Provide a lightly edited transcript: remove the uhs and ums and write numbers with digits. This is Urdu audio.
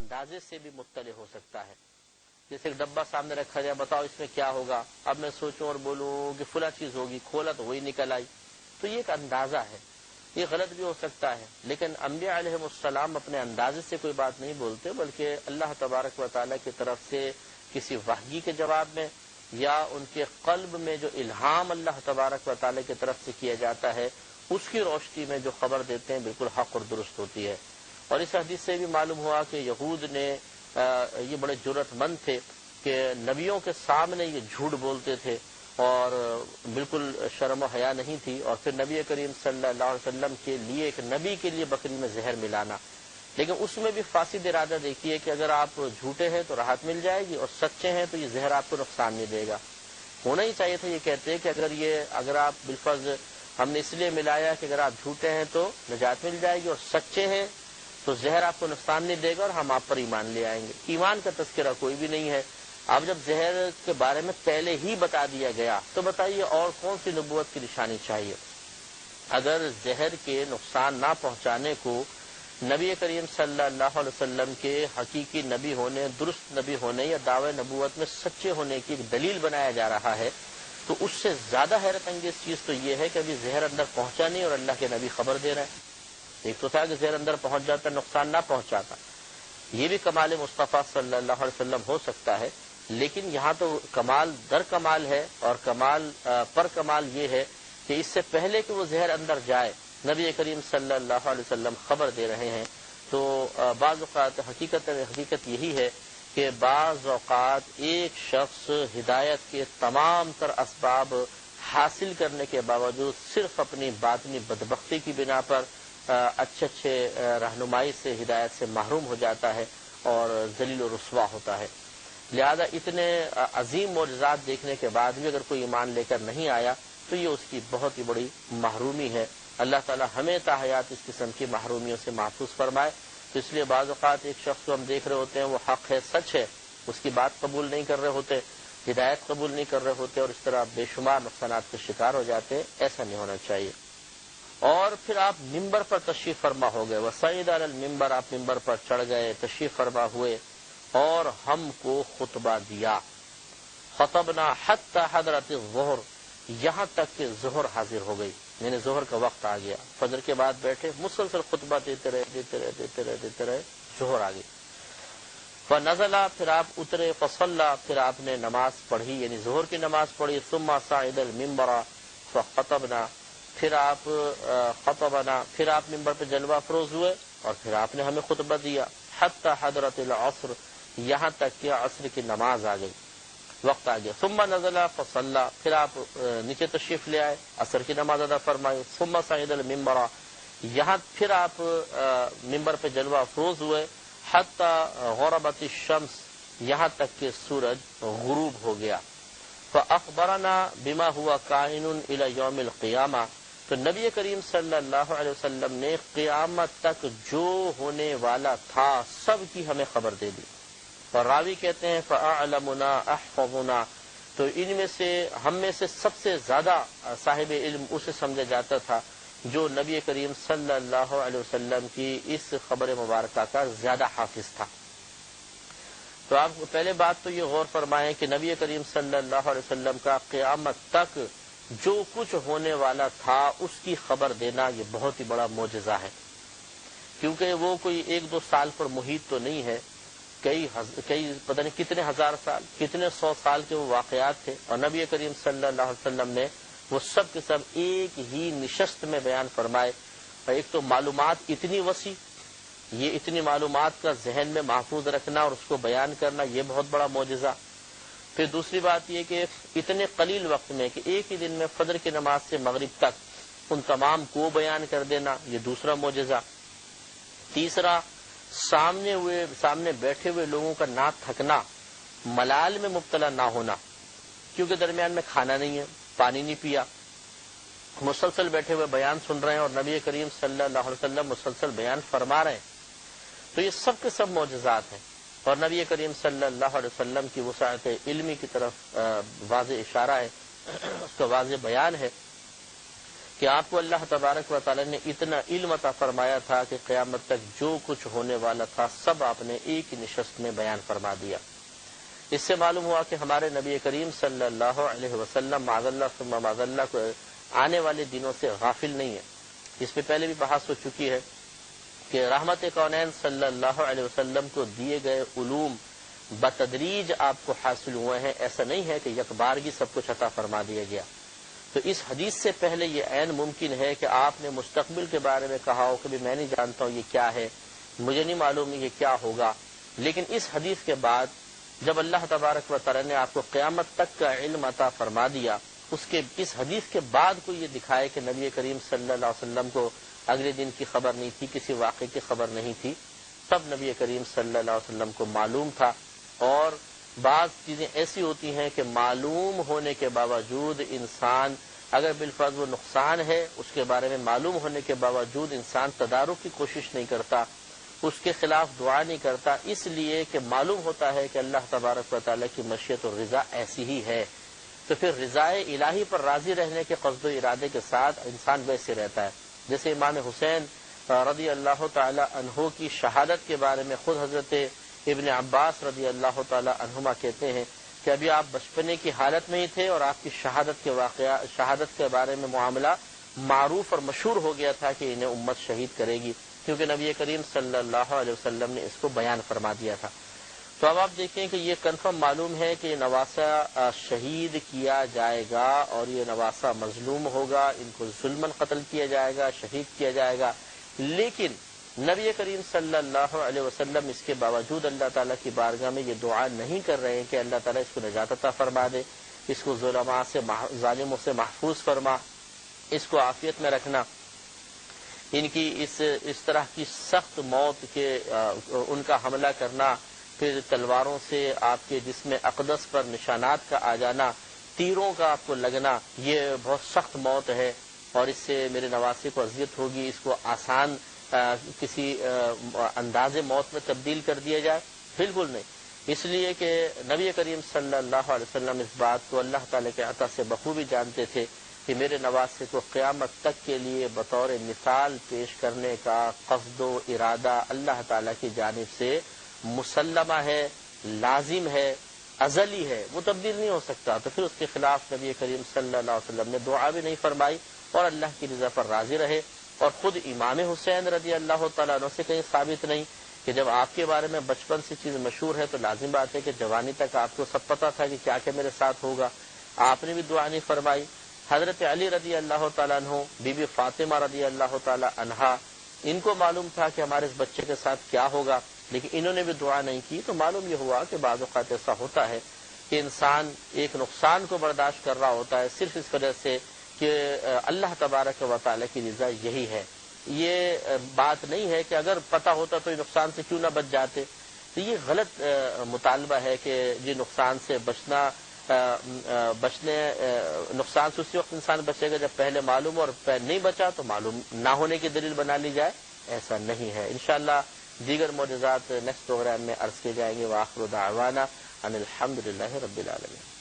اندازے سے بھی مطلع ہو سکتا ہے. جیسے ایک ڈبہ سامنے رکھا جائے، بتاؤ اس میں کیا ہوگا، اب میں سوچوں اور بولوں کہ فلاں چیز ہوگی، کھولا تو وہی نکل آئی. تو یہ ایک اندازہ ہے، یہ غلط بھی ہو سکتا ہے. لیکن انبیاء علیہ السلام اپنے اندازے سے کوئی بات نہیں بولتے، بلکہ اللہ تبارک و تعالیٰ کی طرف سے کسی وحی کے جواب میں یا ان کے قلب میں جو الہام اللہ تبارک و تعالیٰ کی طرف سے کیا جاتا ہے اس کی روشنی میں جو خبر دیتے ہیں بالکل حق اور درست ہوتی ہے. اور اس حدیث سے بھی معلوم ہوا کہ یہود نے یہ بڑے جرأت مند تھے کہ نبیوں کے سامنے یہ جھوٹ بولتے تھے اور بالکل شرم و حیا نہیں تھی. اور پھر نبی کریم صلی اللہ علیہ وسلم کے لیے، ایک نبی کے لیے بکری میں زہر ملانا. لیکن اس میں بھی فاسد ارادہ دیکھیے کہ اگر آپ جھوٹے ہیں تو راحت مل جائے گی اور سچے ہیں تو یہ زہر آپ کو نقصان نہیں دے گا. ہونا ہی چاہیے تھا، یہ کہتے ہیں کہ اگر آپ بالفرض ہم نے اس لیے ملایا کہ اگر آپ جھوٹے ہیں تو نجات مل جائے گی اور سچے ہیں تو زہر آپ کو نقصان نہیں دے گا اور ہم آپ پر ایمان لے آئیں گے. ایمان کا تذکرہ کوئی بھی نہیں ہے. اب جب زہر کے بارے میں پہلے ہی بتا دیا گیا تو بتائیے اور کون سی نبوت کی نشانی چاہیے. اگر زہر کے نقصان نہ پہنچانے کو نبی کریم صلی اللہ علیہ وسلم کے حقیقی نبی ہونے، درست نبی ہونے یا دعوی نبوت میں سچے ہونے کی ایک دلیل بنایا جا رہا ہے تو اس سے زیادہ حیرت انگیز چیز تو یہ ہے کہ ابھی زہر اندر پہنچا نہیں اور اللہ کے نبی خبر دے رہے ہیں. ایک تو تھا کہ زہر اندر پہنچ جاتا، نقصان نہ پہنچاتا، یہ بھی کمال مصطفیٰ صلی اللہ علیہ وسلم ہو سکتا ہے. لیکن یہاں تو کمال در کمال ہے اور کمال پر کمال یہ ہے کہ اس سے پہلے کہ وہ زہر اندر جائے نبی کریم صلی اللہ علیہ وسلم خبر دے رہے ہیں. تو بعض اوقات حقیقت یہی ہے کہ بعض اوقات ایک شخص ہدایت کے تمام تر اسباب حاصل کرنے کے باوجود صرف اپنی باطنی بدبختی کی بنا پر اچھے رہنمائی سے، ہدایت سے محروم ہو جاتا ہے اور ذلیل و رسوا ہوتا ہے. لہذا اتنے عظیم معجزات دیکھنے کے بعد بھی اگر کوئی ایمان لے کر نہیں آیا تو یہ اس کی بہت ہی بڑی محرومی ہے. اللہ تعالی ہمیں تا حیات اس قسم کی محرومیوں سے محفوظ فرمائے. تو اس لیے بعض اوقات ایک شخص کو ہم دیکھ رہے ہوتے ہیں، وہ حق ہے، سچ ہے، اس کی بات قبول نہیں کر رہے ہوتے، ہدایت قبول نہیں کر رہے ہوتے اور اس طرح بے شمار نقصانات کے شکار ہو جاتے. ایسا نہیں ہونا چاہیے. اور پھر آپ ممبر پر تشریف فرما ہو گئے، وصعد علی المنبر، آپ ممبر پر چڑھ گئے، تشریف فرما ہوئے اور ہم کو خطبہ دیا. خطبنا حتی حضرت الظہر، یہاں تک کہ ظہر حاضر ہو گئی، یعنی ظہر کا وقت آ گیا. فجر کے بعد بیٹھے، مسلسل خطبہ دیتے رہے، ظہر آ گئی. فنزل، پھر آپ اترے، فصلی، پھر آپ نے نماز پڑھی یعنی ظہر کی نماز پڑھی. ثم صعد المنبر فخطبنا، پھر آپ ممبر پہ جلوہ افروز ہوئے اور پھر آپ نے ہمیں خطبہ دیا. حتی حضرت العصر، یہاں تک کہ عصر کی نماز آ گئی، وقت آ گیا. ثم نزل فصلی، پھر آپ نیچے تشریف لے آئے، عصر کی نماز ادا فرمائی. ثم صعد المنبر، یہاں پھر آپ ممبر پہ جلوہ افروز ہوئے. حتی غربت الشمس، یہاں تک کہ سورج غروب ہو گیا. فاخبرنا بما هو کائن الی یوم القیامہ، تو نبی کریم صلی اللہ علیہ وسلم نے قیامت تک جو ہونے والا تھا سب کی ہمیں خبر دے دی. اور راوی کہتے ہیں فاعلمنا احفظنا، تو ان میں سے ہم میں سے سب سے زیادہ صاحب علم اسے سمجھا جاتا تھا جو نبی کریم صلی اللہ علیہ وسلم کی اس خبر مبارکہ کا زیادہ حافظ تھا. تو آپ کو پہلے بات تو یہ غور فرمائیں کہ نبی کریم صلی اللہ علیہ وسلم کا قیامت تک جو کچھ ہونے والا تھا اس کی خبر دینا یہ بہت ہی بڑا معجزہ ہے. کیونکہ وہ کوئی ایک دو سال پر محیط تو نہیں ہے، کئی پتہ نہیں کتنے ہزار سال، کتنے سو سال کے وہ واقعات تھے اور نبی کریم صلی اللہ علیہ وسلم نے وہ سب کے سب ایک ہی نشست میں بیان فرمائے. اور ایک تو معلومات اتنی وسیع، یہ اتنی معلومات کا ذہن میں محفوظ رکھنا اور اس کو بیان کرنا یہ بہت بڑا معجزہ. پھر دوسری بات یہ کہ اتنے قلیل وقت میں کہ ایک ہی دن میں فجر کی نماز سے مغرب تک ان تمام کو بیان کر دینا یہ دوسرا معجزہ. تیسرا، سامنے بیٹھے ہوئے لوگوں کا نہ تھکنا، ملال میں مبتلا نہ ہونا، کیونکہ درمیان میں کھانا نہیں ہے، پانی نہیں پیا، مسلسل بیٹھے ہوئے بیان سن رہے ہیں اور نبی کریم صلی اللہ علیہ وسلم مسلسل بیان فرما رہے ہیں. تو یہ سب کے سب معجزات ہیں اور نبی کریم صلی اللہ علیہ وسلم کی وسعت علمی کی طرف واضح اشارہ ہے، اس کا واضح بیان ہے کہ آپ کو اللہ تبارک و تعالی نے اتنا علم عطا فرمایا تھا کہ قیامت تک جو کچھ ہونے والا تھا سب آپ نے ایک ہی نشست میں بیان فرما دیا۔ اس سے معلوم ہوا کہ ہمارے نبی کریم صلی اللہ علیہ وسلم معاذ اللہ ثم معاذ اللہ کو آنے والے دنوں سے غافل نہیں ہے۔ اس پہ پہلے بھی بحث ہو چکی ہے کہ رحمت کونین صلی اللہ علیہ وسلم کو دیے گئے علوم بتدریج آپ کو حاصل ہوئے ہیں، ایسا نہیں ہے کہ یک بارگی سب کچھ عطا فرما دیا گیا۔ تو اس حدیث سے پہلے یہ عین ممکن ہے کہ آپ نے مستقبل کے بارے میں کہا ہو کہ بھی میں نہیں جانتا ہوں یہ کیا ہے، مجھے نہیں معلوم یہ کیا ہوگا، لیکن اس حدیث کے بعد جب اللہ تبارک و تعالی نے آپ کو قیامت تک کا علم عطا فرما دیا، اس حدیث کے بعد کو یہ دکھائے کہ نبی کریم صلی اللہ علیہ وسلم کو اگلے دن کی خبر نہیں تھی، کسی واقعے کی خبر نہیں تھی، تب نبی کریم صلی اللہ علیہ وسلم کو معلوم تھا۔ اور بعض چیزیں ایسی ہوتی ہیں کہ معلوم ہونے کے باوجود انسان اگر بالفرض وہ نقصان ہے، اس کے بارے میں معلوم ہونے کے باوجود انسان تدارک کی کوشش نہیں کرتا، اس کے خلاف دعا نہیں کرتا، اس لیے کہ معلوم ہوتا ہے کہ اللہ تبارک و تعالیٰ کی مشیت اور رضا ایسی ہی ہے۔ تو پھر رضائے الہی پر راضی رہنے کے قصد و ارادے کے ساتھ انسان ویسے رہتا ہے۔ جیسے امام حسین رضی اللہ تعالی عنہ کی شہادت کے بارے میں خود حضرت ابن عباس رضی اللہ تعالی عنہما کہتے ہیں کہ ابھی آپ بچپنے کی حالت میں ہی تھے اور آپ کی شہادت کے بارے میں معاملہ معروف اور مشہور ہو گیا تھا کہ انہیں امت شہید کرے گی، کیونکہ نبی کریم صلی اللہ علیہ وسلم نے اس کو بیان فرما دیا تھا۔ تو اب آپ دیکھیں کہ یہ کنفرم معلوم ہے کہ یہ نواسہ شہید کیا جائے گا اور یہ نواسہ مظلوم ہوگا، ان کو ظلماً قتل کیا جائے گا، شہید کیا جائے گا، لیکن نبی کریم صلی اللہ علیہ وسلم اس کے باوجود اللہ تعالیٰ کی بارگاہ میں یہ دعا نہیں کر رہے ہیں کہ اللہ تعالیٰ اس کو نجات عطا فرما دے، اس کو ظالموں سے محفوظ فرما، اس کو عافیت میں رکھنا، ان کی اس طرح کی سخت موت کے ان کا حملہ کرنا، پھر تلواروں سے آپ کے جسم اقدس پر نشانات کا آ جانا، تیروں کا آپ کو لگنا، یہ بہت سخت موت ہے اور اس سے میرے نواسے کو اذیت ہوگی، اس کو آسان کسی انداز موت میں تبدیل کر دیا جائے، بالکل نہیں۔ اس لیے کہ نبی کریم صلی اللہ علیہ وسلم اس بات کو اللہ تعالیٰ کے عطا سے بخوبی جانتے تھے کہ میرے نواسے کو قیامت تک کے لیے بطور مثال پیش کرنے کا قصد و ارادہ اللہ تعالیٰ کی جانب سے مسلمہ ہے، لازم ہے، ازلی ہے، وہ تبدیل نہیں ہو سکتا۔ تو پھر اس کے خلاف نبی کریم صلی اللہ علیہ وسلم نے دعا بھی نہیں فرمائی اور اللہ کی رضا پر راضی رہے۔ اور خود امام حسین رضی اللہ تعالیٰ عنہ سے کہیں ثابت نہیں کہ جب آپ کے بارے میں بچپن سے چیز مشہور ہے تو لازم بات ہے کہ جوانی تک آپ کو سب پتہ تھا کہ کیا کیا میرے ساتھ ہوگا، آپ نے بھی دعا نہیں فرمائی۔ حضرت علی رضی اللہ تعالیٰ عنہ، بی بی فاطمہ رضی اللہ تعالیٰ عنہا، ان کو معلوم تھا کہ ہمارے اس بچے کے ساتھ کیا ہوگا، لیکن انہوں نے بھی دعا نہیں کی۔ تو معلوم یہ ہوا کہ بعض اوقات ایسا ہوتا ہے کہ انسان ایک نقصان کو برداشت کر رہا ہوتا ہے صرف اس وجہ سے کہ اللہ تبارک و تعالیٰ کی رضا یہی ہے۔ یہ بات نہیں ہے کہ اگر پتہ ہوتا تو یہ نقصان سے کیوں نہ بچ جاتے، تو یہ غلط مطالبہ ہے کہ یہ نقصان سے نقصان سے اسی وقت انسان بچے گا جب پہلے معلوم اور نہیں بچا تو معلوم نہ ہونے کی دلیل بنا لی جائے، ایسا نہیں ہے۔ انشاءاللہ دیگر معجزات نیکسٹ پروگرام میں عرض کیے جائیں گے۔ وآخر دعوانا ان الحمدللہ رب العالمین۔